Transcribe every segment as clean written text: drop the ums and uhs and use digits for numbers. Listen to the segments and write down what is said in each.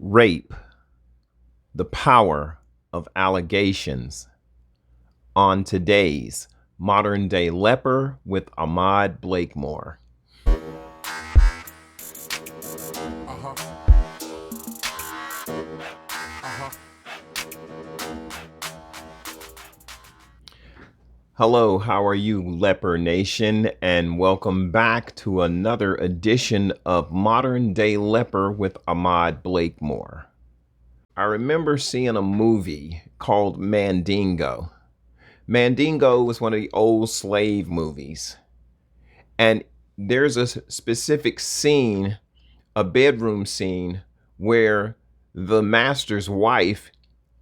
Rape, the power of allegations, on today's Modern Day Leper with Ahmad Blakemore. Hello, how are you, Leper Nation? And welcome back to another edition of Modern Day Leper with Ahmad Blakemore. I remember seeing a movie called Mandingo. Mandingo was one of the old slave movies. And there's a specific scene, a bedroom scene, where the master's wife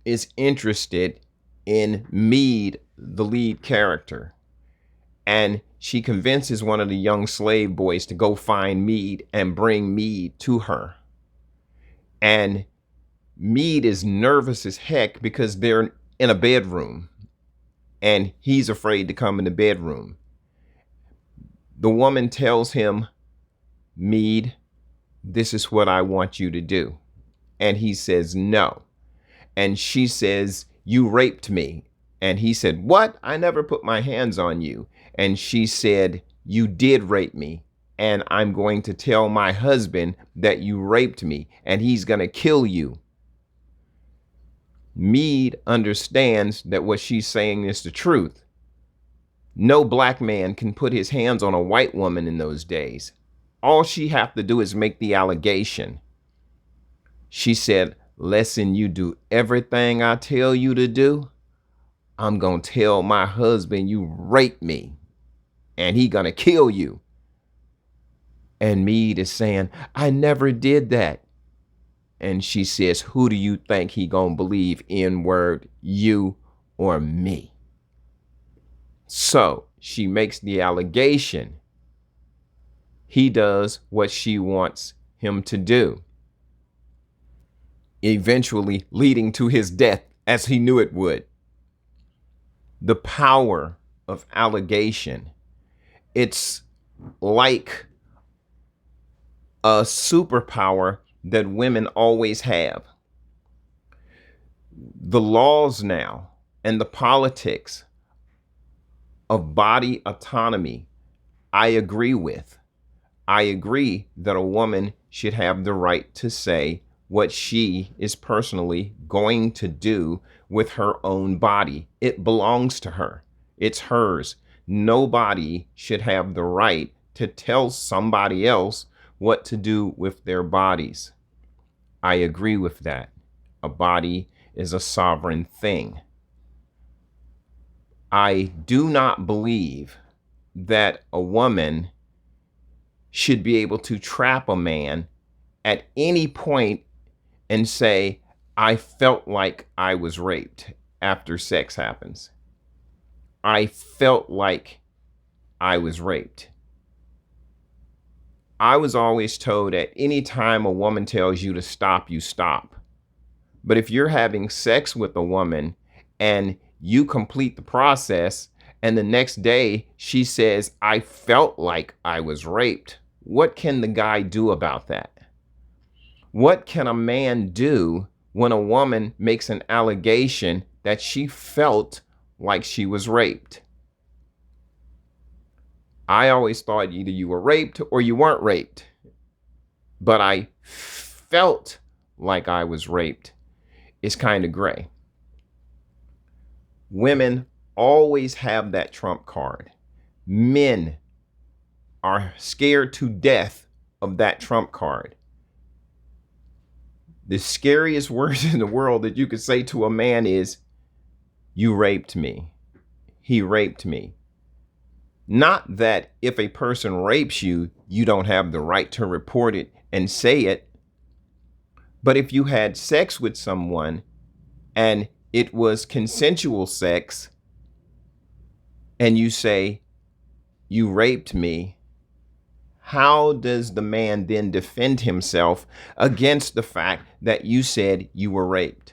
is interested in Mead, the lead character. And she convinces one of the young slave boys to go find Mead and bring Mead to her. And Mead is nervous as heck because they're in a bedroom and he's afraid to come in the bedroom. The woman tells him, Mead, this is what I want you to do. And he says, no. And she says, you raped me. And he said, what? I never put my hands on you. And she said, you did rape me. And I'm going to tell my husband that you raped me and he's going to kill you. Mead understands that what she's saying is the truth. No black man can put his hands on a white woman in those days. All she have to do is make the allegation. She said, listen, you do everything I tell you to do, I'm going to tell my husband you raped me and he going to kill you. And Mead is saying, I never did that. And she says, who do you think he gonna believe, N-word, you or me? So she makes the allegation. He does what she wants him to do, eventually leading to his death as he knew it would. The power of allegation. It's like a superpower that women always have. The laws now and the politics of body autonomy, I agree with. I agree that a woman should have the right to say what she is personally going to do with her own body. It belongs to her. It's hers. Nobody should have the right to tell somebody else what to do with their bodies. I agree with that. A body is a sovereign thing. I do not believe that a woman should be able to trap a man at any point and say, I felt like I was raped after sex happens. I felt like I was raped. I was always told at any time a woman tells you to stop, you stop. But if you're having sex with a woman and you complete the process and the next day she says, I felt like I was raped, what can the guy do about that? What can a man do when a woman makes an allegation that she felt like she was raped? I always thought either you were raped or you weren't raped, but I felt like I was raped. It's kind of gray. Women always have that trump card. Men are scared to death of that trump card. The scariest words in the world that you could say to a man is, you raped me. He raped me. Not that if a person rapes you, you don't have the right to report it and say it. But if you had sex with someone and it was consensual sex and you say, you raped me, how does the man then defend himself against the fact that you said you were raped?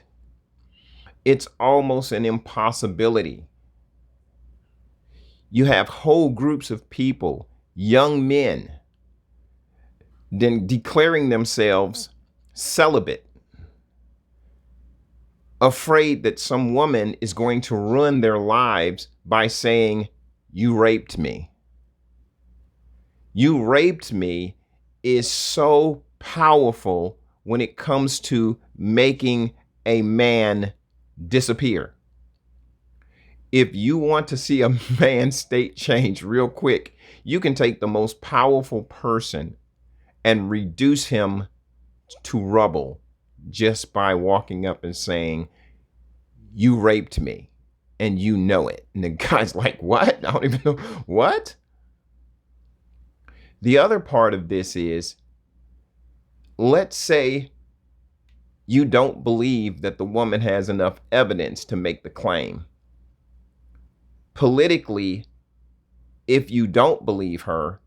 It's almost an impossibility. You have whole groups of people, young men, then declaring themselves celibate afraid that some woman is going to ruin their lives by saying, "You raped me." "You raped me" is so powerful when it comes to making a man disappear. If you want to see a man's state change real quick, you can take the most powerful person and reduce him to rubble just by walking up and saying, "You raped me and you know it." And the guy's like, "What? I don't even know." What? The other part of this is, let's say you don't believe that the woman has enough evidence to make the claim. Politically, if you don't believe her,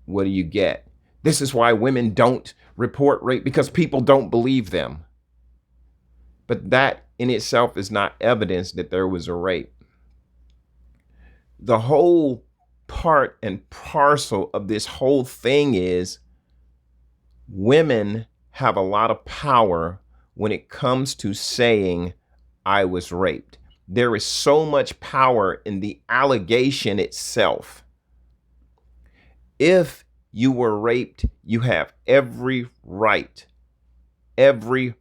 what do you get? This is why women don't report rape, because people don't believe them. But that in itself is not evidence that there was a rape. The whole part and parcel of this whole thing is women have a lot of power when it comes to saying, "I was raped." There is so much power in the allegation itself. If you were raped, you have every right, every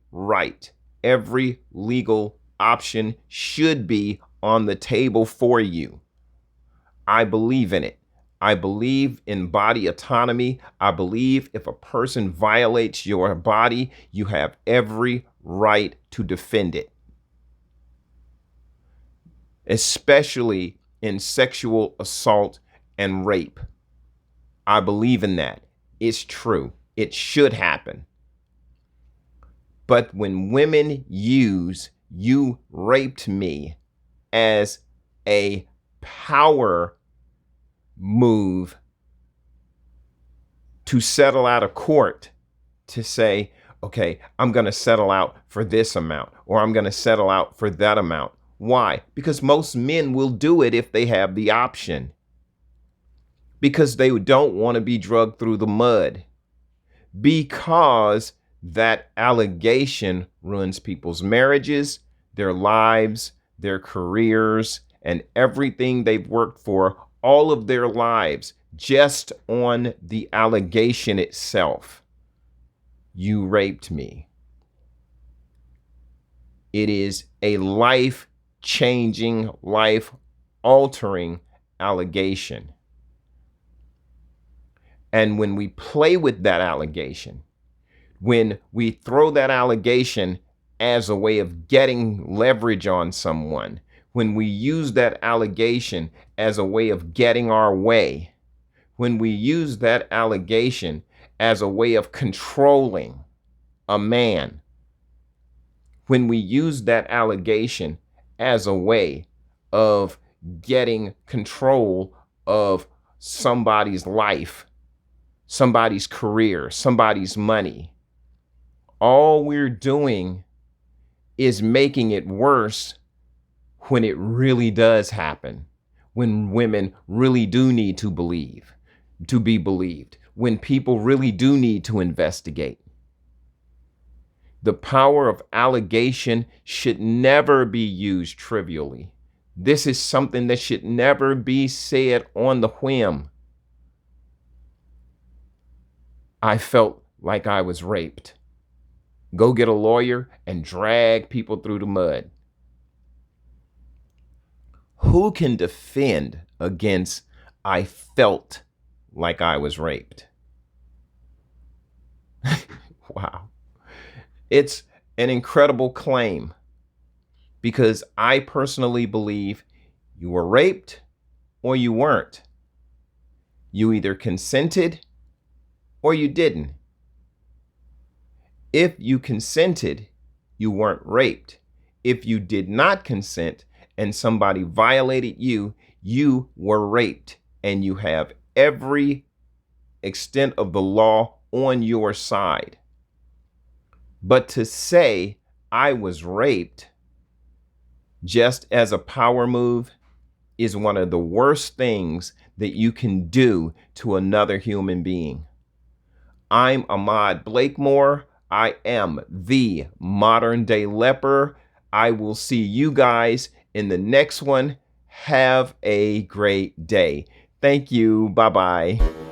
legal option should be on the table for you. I believe in it. I believe in body autonomy. I believe if a person violates your body, you have every right to defend it, especially in sexual assault and rape. I believe in that. It's true. It should happen. But when women use "you raped me" as a power move to settle out of court, to say, "Okay, I'm going to settle out for this amount," or "I'm going to settle out for that amount." Why? Because most men will do it if they have the option, because they don't want to be drugged through the mud, because that allegation ruins people's marriages, their lives, their careers, and everything they've worked for all of their lives just on the allegation itself. "You raped me." It is a life-changing, life-altering allegation. And when we play with that allegation, when we throw that allegation as a way of getting leverage on someone, when we use that allegation as a way of getting our way, when we use that allegation as a way of controlling a man, when we use that allegation as a way of getting control of somebody's life, somebody's career, somebody's money, all we're doing is making it worse when it really does happen, when women really do need to believe, to be believed, when people really do need to investigate. The power of allegation should never be used trivially. This is something that should never be said on the whim. "I felt like I was raped." Go get a lawyer and drag people through the mud. Who can defend against "I felt like I was raped"? Wow. It's an incredible claim, because I personally believe you were raped or you weren't. You either consented or you didn't. If you consented, you weren't raped. If you did not consent and somebody violated you, you were raped, and you have every extent of the law on your side. But to say "I was raped" just as a power move is one of the worst things that you can do to another human being. I'm Ahmad Blakemore. I am the modern day leper. I will see you guys in the next one. Have a great day. Thank you. Bye-bye.